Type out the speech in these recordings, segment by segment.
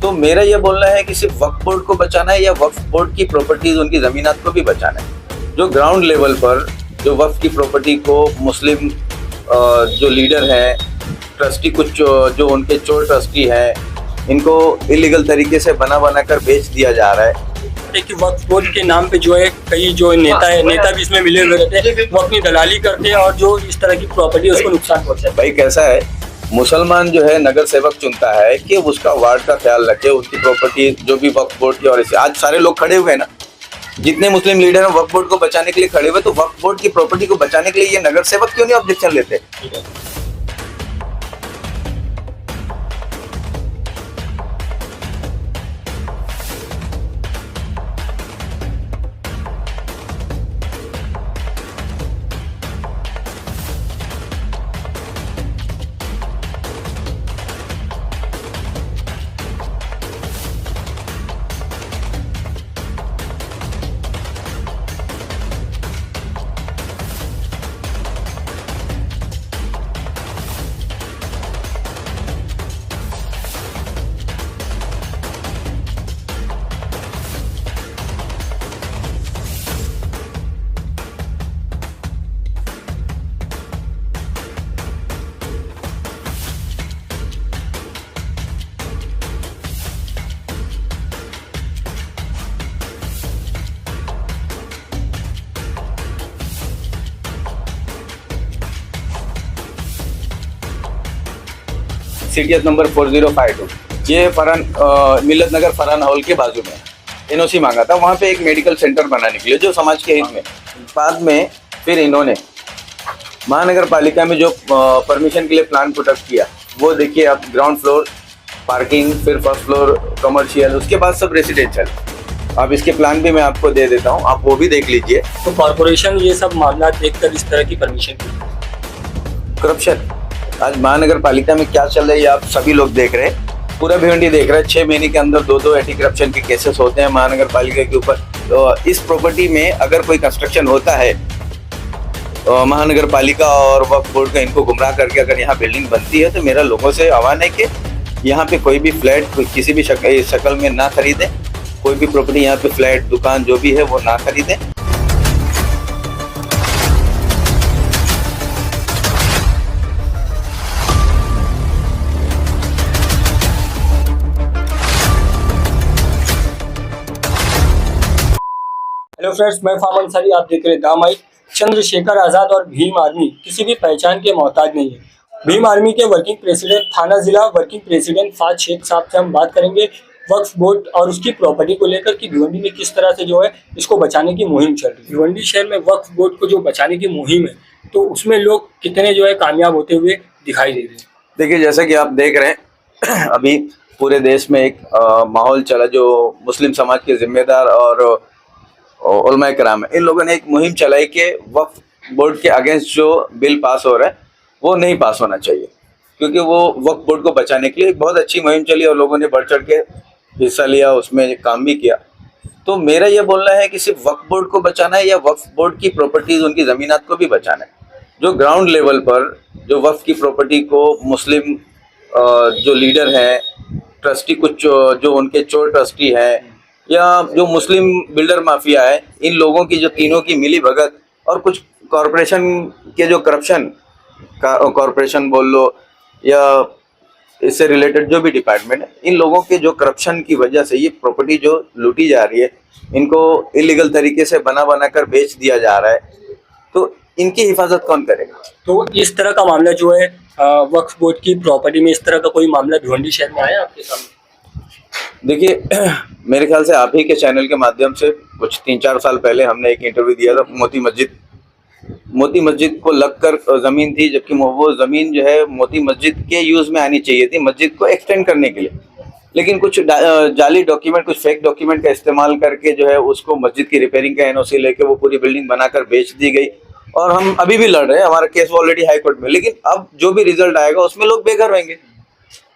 तो मेरा ये बोलना है कि सिर्फ वक्फ बोर्ड को बचाना है या वक्फ बोर्ड की प्रॉपर्टीज उनकी जमीनात को भी बचाना है। जो ग्राउंड लेवल पर जो वक्फ की प्रॉपर्टी को मुस्लिम जो लीडर हैं, ट्रस्टी, कुछ जो उनके चोर ट्रस्टी हैं, इनको इलीगल तरीके से बना कर बेच दिया जा रहा है। कि वक्फ बोर्ड के नाम पे जो है कई जो नेता भी इसमें मिले हुए रहते हैं, वो अपनी दलाली करते हैं और जो इस तरह की प्रॉपर्टी उसको नुकसान पहुंचता है। भाई कैसा है, मुसलमान जो है नगर सेवक चुनता है कि उसका वार्ड का ख्याल रखे, उसकी प्रॉपर्टी जो भी वक्फ बोर्ड की। और इसे आज सारे लोग खड़े हुए हैं ना, जितने मुस्लिम लीडर हैं वक्फ बोर्ड को बचाने के लिए खड़े हुए, तो वक्फ बोर्ड की प्रॉपर्टी को बचाने के लिए ये नगर सेवक क्यों नहीं ऑब्जेक्शन लेते? सीटीएस नंबर 4052, ये मिलत नगर फरहान हॉल के बाजू में एनओसी मांगा था, वहाँ पे एक मेडिकल सेंटर बनाने के लिए जो समाज के हित में। बाद में फिर इन्होंने महानगर पालिका में जो परमिशन के लिए प्लान पुटअप किया, वो देखिए आप, ग्राउंड फ्लोर पार्किंग, फिर फर्स्ट फ्लोर कमर्शियल, उसके बाद सब रेसिडेंशियल। अब इसके प्लान भी मैं आपको दे देता हूँ, आप वो भी देख लीजिए। तो कॉर्पोरेशन ये सब मामला देखकर इस तरह की परमिशन दी। करप्शन आज महानगर पालिका में क्या चल रहा है ये आप सभी लोग देख रहे हैं, पूरा भिवंडी देख रहा है। 6 महीने के अंदर 2 एंटी करप्शन के केसेस होते हैं महानगर पालिका के ऊपर। तो इस प्रॉपर्टी में अगर कोई कंस्ट्रक्शन होता है, महानगर पालिका और वक्फ बोर्ड का इनको गुमराह करके अगर यहाँ बिल्डिंग बनती है, तो मेरा लोगों से आह्वान है कि यहाँ पे कोई भी फ्लैट किसी भी शक्ल में ना खरीदें, कोई भी प्रॉपर्टी यहाँ पे फ्लैट, दुकान जो भी है वो ना खरीदें। हेलो फ्रेंड्स, मैं फामन अंसारी, आप देख रहे हैं द माइक। चंद्रशेखर आज़ाद और भीम आर्मी किसी भी पहचान के मोहताज नहीं है। भीम आर्मी के वर्किंग प्रेसिडेंट, थाना जिला वर्किंग प्रेसिडेंट फाज शेख साहब से हम बात करेंगे वक्फ बोर्ड और उसकी प्रॉपर्टी को लेकर कि भिवंडी में किस तरह से जो है इसको बचाने की मुहिम चल रही है। भिवंडी शहर में वक्फ बोर्ड को जो बचाने की मुहिम है, तो उसमें लोग कितने जो है कामयाब होते हुए दिखाई दे रहे हैं। देखिए, जैसा कि आप देख रहे हैं अभी पूरे देश में एक माहौल चला, जो मुस्लिम समाज के जिम्मेदार और उलमाए कराम है, इन लोगों ने एक मुहिम चलाई कि वक्फ बोर्ड के अगेंस्ट जो बिल पास हो रहा है वो नहीं पास होना चाहिए, क्योंकि वो वक्फ बोर्ड को बचाने के लिए एक बहुत अच्छी मुहिम चली और लोगों ने बढ़ चढ़ के हिस्सा लिया, उसमें काम भी किया। तो मेरा ये बोलना है कि सिर्फ वक्फ बोर्ड को बचाना है या वक्फ बोर्ड की प्रॉपर्टीज उनकी ज़मीनात को भी बचाना है। जो ग्राउंड लेवल पर जो वक्फ की प्रॉपर्टी को मुस्लिम जो लीडर हैं, ट्रस्टी, कुछ जो उनके चोर ट्रस्टी हैं, या जो मुस्लिम बिल्डर माफिया है, इन लोगों की जो तीनों की मिली भगत और कुछ कॉरपोरेशन के जो करप्शन, कॉरपोरेशन बोल लो या इससे रिलेटेड जो भी डिपार्टमेंट है, इन लोगों के जो करप्शन की वजह से ये प्रॉपर्टी जो लूटी जा रही है, इनको इलीगल तरीके से बना कर बेच दिया जा रहा है, तो इनकी हिफाजत कौन करेगा? तो इस तरह का मामला जो है वक्फ बोर्ड की प्रॉपर्टी में, इस तरह का कोई मामला भिवंडी शहर में आया आपके सामने? देखिए, मेरे ख्याल से आप ही के चैनल के माध्यम से कुछ 3-4 साल पहले हमने एक इंटरव्यू दिया था। मोती मस्जिद को लगकर ज़मीन थी, जबकि वो ज़मीन जो है मोती मस्जिद के यूज़ में आनी चाहिए थी, मस्जिद को एक्सटेंड करने के लिए, लेकिन कुछ जाली डॉक्यूमेंट, कुछ फेक डॉक्यूमेंट का इस्तेमाल करके जो है उसको मस्जिद की रिपेयरिंग का एनओसी लेके वो पूरी बिल्डिंग बनाकर बेच दी गई। और हम अभी भी लड़ रहे हैं, हमारा केस ऑलरेडी हाई कोर्ट में, लेकिन अब जो भी रिजल्ट आएगा उसमें लोग बेघर रहेंगे।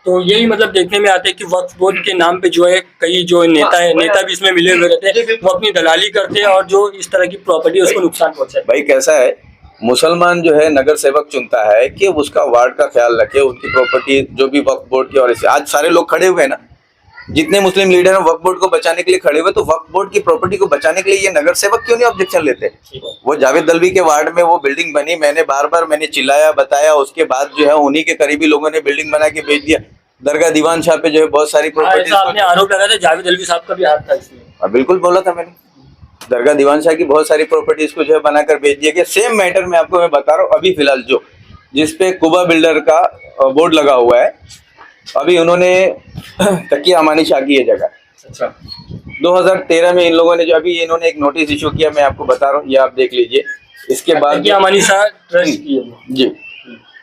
तो यही मतलब देखने में आता है कि वक्फ बोर्ड के नाम पे जो है कई जो नेता भी इसमें मिले हुए रहते हैं, वो अपनी दलाली करते हैं और जो इस तरह की प्रॉपर्टी उसको नुकसान पहुंचाते हैं। भाई कैसा है, मुसलमान जो है नगर सेवक चुनता है कि उसका वार्ड का ख्याल रखे, उनकी प्रॉपर्टी जो भी वक्फ बोर्ड की। और इसे आज सारे लोग खड़े हुए हैं ना, जितने मुस्लिम लीडर हैं वक्फ बोर्ड को बचाने के लिए खड़े हुए, तो वक्फ बोर्ड की प्रॉपर्टी को बचाने के लिए ये नगर सेवक क्यों नहीं ऑब्जेक्शन लेते? वो जावेद दलवी के वार्ड में वो बिल्डिंग बनी, मैंने बार बार चिल्लाया बताया, उसके बाद जो है उन्हीं के करीबी लोगों ने बिल्डिंग बना के बेच दिया। दरगाह दीवान शाह पे जो है बहुत सारी प्रॉपर्टी, आपने आरोप लगाया था जावेद दलवी साहब का भी हाथ था इसमें। बिल्कुल बोला था मैंने, दरगाह दीवान शाह की बहुत सारी प्रॉपर्टीज को जो है बनाकर बेच दिया गया। सेम मैटर में आपको मैं बता रहा हूँ, अभी फिलहाल जो जिसपे कुबा बिल्डर का बोर्ड लगा हुआ है, अभी उन्होंने तकिया अमानी शाह की ये जगह, अच्छा 2013 में इन लोगों ने जो अभी इन्होंने एक नोटिस इशू किया, मैं आपको बता रहा हूँ, ये आप देख लीजिए। इसके बाद तकिया अमानी शाह ट्रस्ट की है जी,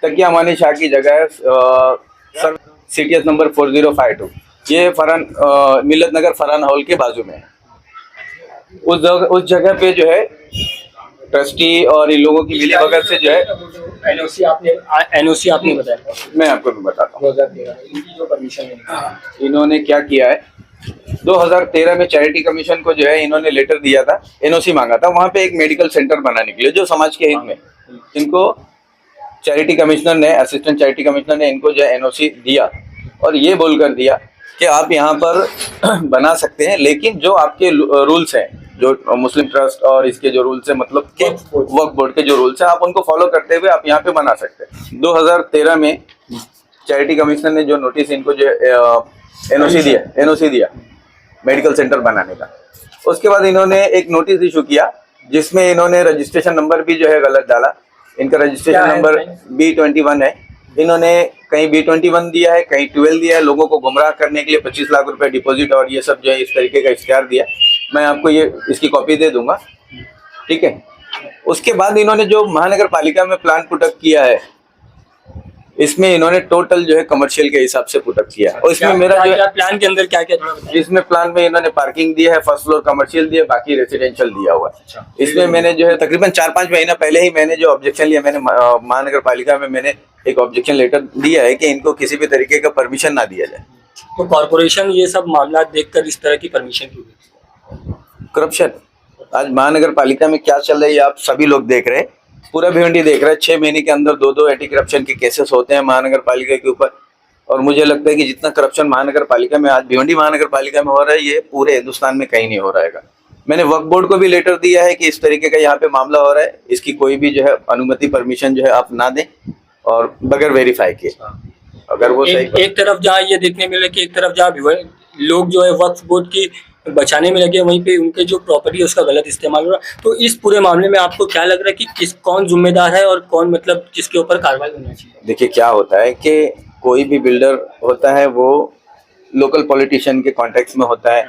तकिया अमानी शाह की जगह है सर, CTS नंबर 4052, ये फरहान मिलत नगर फरहान हॉल के बाजू में है। उस जगह पे जो है ट्रस्टी और इन लोगों की मिली भगत से जो है एनओसी आपने बताया, मैं आपको भी बताता हूँ 2013 इनकी जो परमिशन है। इन्होंने क्या किया है। 2013 में चैरिटी कमीशन को जो है इन्होंने लेटर दिया था, NOC मांगा था, वहां पे एक मेडिकल सेंटर बनाने के लिए जो समाज के हित में, इनको चैरिटी कमिश्नर ने, असिस्टेंट चैरिटी कमिश्नर ने इनको जो है NOC दिया और ये बोलकर दिया कि आप यहाँ पर बना सकते हैं, लेकिन जो आपके रूल्स हैं, जो मुस्लिम ट्रस्ट और इसके जो रूल्स हैं, मतलब कि वक्फ बोर्ड के जो रूल्स हैं, आप उनको फॉलो करते हुए आप यहाँ पे बना सकते हैं। 2013 में चैरिटी कमिश्नर ने जो नोटिस इनको जो NOC दिया मेडिकल सेंटर बनाने का, उसके बाद इन्होंने एक नोटिस इशू किया जिसमें इन्होंने रजिस्ट्रेशन नंबर भी जो है गलत डाला। इनका रजिस्ट्रेशन नंबर B21 है, इन्होंने कहीं B21 दिया है, कहीं 12 दिया है, लोगों को गुमराह करने के लिए 25 लाख रुपए डिपॉजिट और ये सब जो है इस तरीके का इश्तिहार दिया। मैं आपको ये इसकी कॉपी दे दूंगा, ठीक है। उसके बाद इन्होंने जो महानगर पालिका में प्लान पुटअप किया है, इसमें इन्होंने टोटल जो है कमर्शियल के हिसाब से पुटअप किया है। और इसमें मेरा जो है प्लान के अंदर क्या क्या, इसमें प्लान में इन्होंने पार्किंग दिया है, फर्स्ट फ्लोर कमर्शियल दिया, बाकी रेसिडेंशियल दिया हुआ है। इसमें मैंने जो है तकरीबन 4-5 महीना पहले ही मैंने जो ऑब्जेक्शन लिया, मैंने महानगर पालिका में मैंने एक ऑब्जेक्शन लेटर दिया है कि इनको किसी भी तरीके का परमिशन ना दिया जाए। तो कॉर्पोरेशन ये सब मामला देखकर इस तरह की परमिशन क्यों देती है? करप्शन आज महानगर पालिका में क्या चल रहा है ये आप सभी लोग देख रहे हैं, पूरा भिवंडी देख रहा है। 6 महीने के अंदर 2 एंटी करप्शन के केसेस होते हैं महानगर पालिका के ऊपर, और मुझे लगता है कि जितना करप्शन महानगर पालिका में आज भिवंडी महानगर पालिका में हो रहा है, ये पूरे हिंदुस्तान में कहीं नहीं हो रहा है। मैंने वक्फ बोर्ड को भी लेटर दिया है कि इस तरीके का यहाँ पे मामला हो रहा है, इसकी कोई भी जो है अनुमति परमिशन जो है आप ना दें और बगैर वेरीफाई किए। अगर वो एक तरफ जहाँ ये देखने मिले कि एक तरफ जहाँ लोग जो है वक्फ बोर्ड की बचाने में लगे, वहीं पे उनके जो प्रॉपर्टी है उसका गलत इस्तेमाल हो रहा है, तो इस पूरे मामले में आपको क्या लग रहा है कि कौन जिम्मेदार है और कौन मतलब किसके ऊपर कार्रवाई होनी चाहिए? देखिए क्या होता है कि कोई भी बिल्डर होता है वो लोकल पॉलिटिशियन के कॉन्टेक्ट में होता है,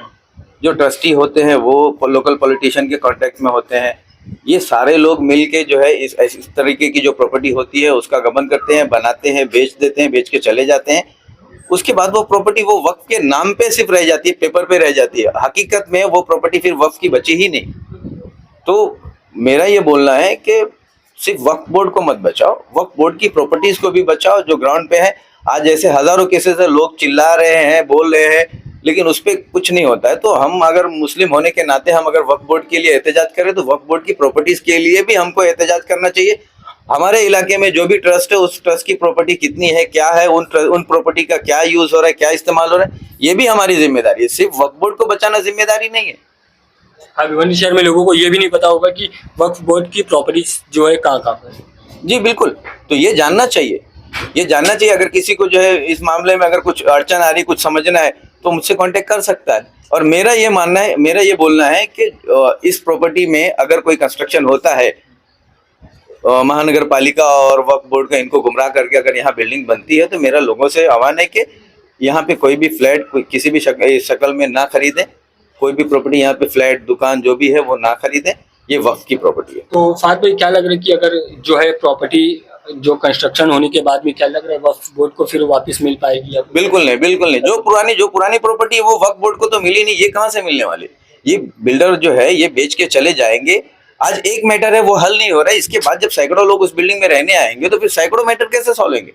जो ट्रस्टी होते हैं वो लोकल पॉलिटिशियन के कॉन्टेक्ट में होते हैं। ये सारे लोग मिल के जो है इस तरीके की जो प्रॉपर्टी होती है उसका गबन करते हैं, बनाते हैं, बेच देते हैं, बेच के चले जाते हैं। उसके बाद वो प्रॉपर्टी वो वक्फ के नाम पे सिर्फ रह जाती है, पेपर पे रह जाती है, हकीकत में वो प्रॉपर्टी फिर वक्फ की बची ही नहीं। तो मेरा ये बोलना है कि सिर्फ वक्फ बोर्ड को मत बचाओ, वक्फ बोर्ड की प्रॉपर्टीज को भी बचाओ जो ग्राउंड पे है। आज ऐसे हजारों केसेस है, लोग चिल्ला रहे हैं, बोल रहे हैं, लेकिन उस पर कुछ नहीं होता है। तो हम अगर मुस्लिम होने के नाते हम अगर वक्फ बोर्ड के लिए एहतजाज करें तो वक्फ बोर्ड की प्रॉपर्टीज के लिए भी हमको एहतजाज करना चाहिए। हमारे इलाके में जो भी ट्रस्ट है उस ट्रस्ट की प्रॉपर्टी कितनी है, क्या है, उन प्रॉपर्टी का क्या यूज हो रहा है, क्या इस्तेमाल हो रहा है, ये भी हमारी जिम्मेदारी है। सिर्फ वक्फ बोर्ड को बचाना जिम्मेदारी नहीं है। हाँ, भिवंडी शहर में लोगों को ये भी नहीं पता होगा कि वक्फ बोर्ड की प्रॉपर्टी जो है कहाँ कहाँ पर। जी बिल्कुल, तो ये जानना चाहिए, ये जानना चाहिए। अगर किसी को जो है इस मामले में अगर कुछ अड़चन आ रही, कुछ समझना है तो मुझसे कांटेक्ट कर सकता है। और मेरा ये मानना है, मेरा ये बोलना है कि इस प्रॉपर्टी में अगर कोई कंस्ट्रक्शन होता है, महानगर पालिका और वक्फ बोर्ड का इनको गुमराह करके अगर यहाँ बिल्डिंग बनती है, तो मेरा लोगों से आह्वान है कि यहाँ पे कोई भी फ्लैट किसी भी शक्ल में ना खरीदें, कोई भी प्रॉपर्टी यहाँ पे फ्लैट दुकान जो भी है वो ना खरीदें, ये वक्फ की प्रॉपर्टी है। तो साथ में क्या लग रहा है कि अगर जो है प्रॉपर्टी जो कंस्ट्रक्शन होने के बाद में क्या लग रहा है वक्फ बोर्ड को फिर वापस मिल पाएगी? बिल्कुल नहीं, बिल्कुल नहीं। जो पुरानी प्रॉपर्टी है वो वक्फ बोर्ड को तो मिली नहीं, ये कहाँ से मिलने वाली? ये बिल्डर जो है ये बेच के चले जाएंगे। आज एक मैटर है वो हल नहीं हो रहा है, इसके बाद जब सैकड़ों लोग उस बिल्डिंग में रहने आएंगे तो फिर सैकड़ों मैटर कैसे सॉल्व होंगे?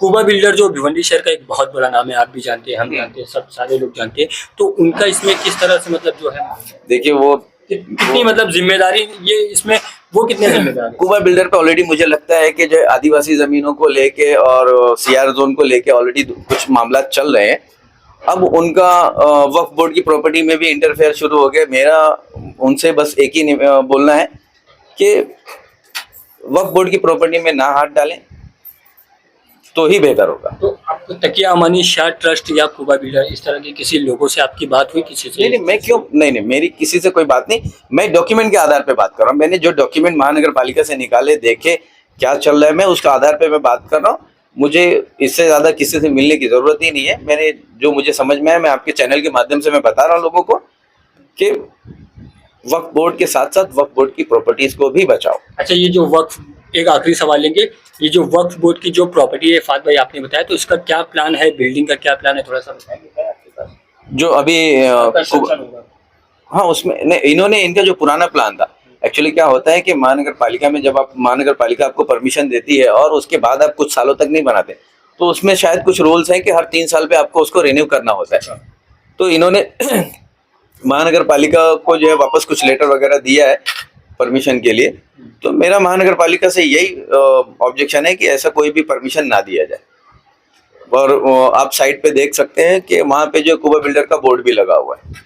कुबा बिल्डर जो भिवंडी शहर का एक बहुत बड़ा नाम है, आप भी जानते हैं, हम जानते हैं, सब सारे लोग जानते हैं, तो उनका इसमें किस तरह से मतलब जो है, देखिए वो कितनी मतलब जिम्मेदारी ये इसमें, वो कितने जिम्मेदार है? कुबा बिल्डर पे ऑलरेडी मुझे लगता है कि जो आदिवासी जमीनों को लेके और CR जोन को लेके ऑलरेडी कुछ मामला चल रहे हैं, अब उनका वक्फ बोर्ड की प्रॉपर्टी में भी इंटरफेयर शुरू हो गया। मेरा उनसे बस एक ही बोलना है कि वक्फ बोर्ड की प्रॉपर्टी में ना हाथ डालें तो ही बेहतर होगा। तो आपको तकिया अमानी शाह ट्रस्ट या कुबा बिल्डर इस तरह के किसी लोगों से आपकी बात हुई किसी से? नहीं, मैं क्यों, नहीं, मेरी किसी से कोई बात नहीं। मैं डॉक्यूमेंट के आधार पे बात कर रहा हूँ। मैंने जो डॉक्यूमेंट महानगर पालिका से निकाले, देखे क्या चल रहा है, मैं उसके आधार पे मैं बात कर रहा हूँ। मुझे इससे ज्यादा किसी से मिलने की जरूरत ही नहीं है। मैंने जो मुझे समझ में आया, मैं आपके चैनल के माध्यम से मैं बता रहा हूँ लोगों को कि वक्फ बोर्ड के साथ साथ वक्फ बोर्ड की प्रॉपर्टीज को भी बचाओ। अच्छा, ये जो वक्फ, एक आखिरी सवाल लेंगे, ये जो वक्फ बोर्ड की जो प्रॉपर्टी है फात भाई आपने बताया, तो इसका क्या प्लान है, बिल्डिंग का क्या प्लान है, थोड़ा सा बताएंगे आपके पास? जो अभी कंस्ट्रक्शन होगा। हाँ, उसमें नहीं, इन्होंने इनका जो पुराना प्लान था, एक्चुअली क्या होता है कि महानगर पालिका में जब आप महानगर पालिका आपको परमिशन देती है और उसके बाद आप कुछ सालों तक नहीं बनाते, तो उसमें शायद कुछ रूल्स हैं कि हर 3 साल पे आपको उसको रिन्यू करना होता है। तो इन्होंने महानगर पालिका को जो है वापस कुछ लेटर वगैरह दिया है परमिशन के लिए। तो मेरा महानगर पालिका से यही ऑब्जेक्शन है कि ऐसा कोई भी परमिशन ना दिया जाए। और आप साइट पे देख सकते हैं कि वहाँ पे जो कुबा बिल्डर का बोर्ड भी लगा हुआ है।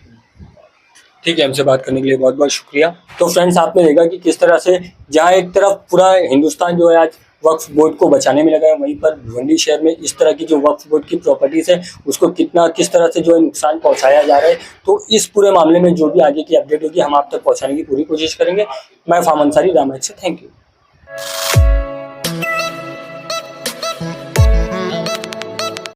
ठीक है, हमसे बात करने के लिए बहुत बहुत शुक्रिया। तो फ्रेंड्स, आपने देखा कि किस तरह से जहाँ एक तरफ पूरा हिंदुस्तान जो है आज वक्फ बोर्ड को बचाने में लगा है, वहीं पर भिवंडी शहर में इस तरह की जो वक्फ बोर्ड की प्रॉपर्टीज है उसको किस तरह से जो है नुकसान पहुंचाया जा रहा है। तो इस पूरे मामले में जो भी आगे की अपडेट होगी हम आप तक पहुंचाने की पूरी कोशिश करेंगे। मैं फाहम अंसारी, रामायण से, थैंक यू।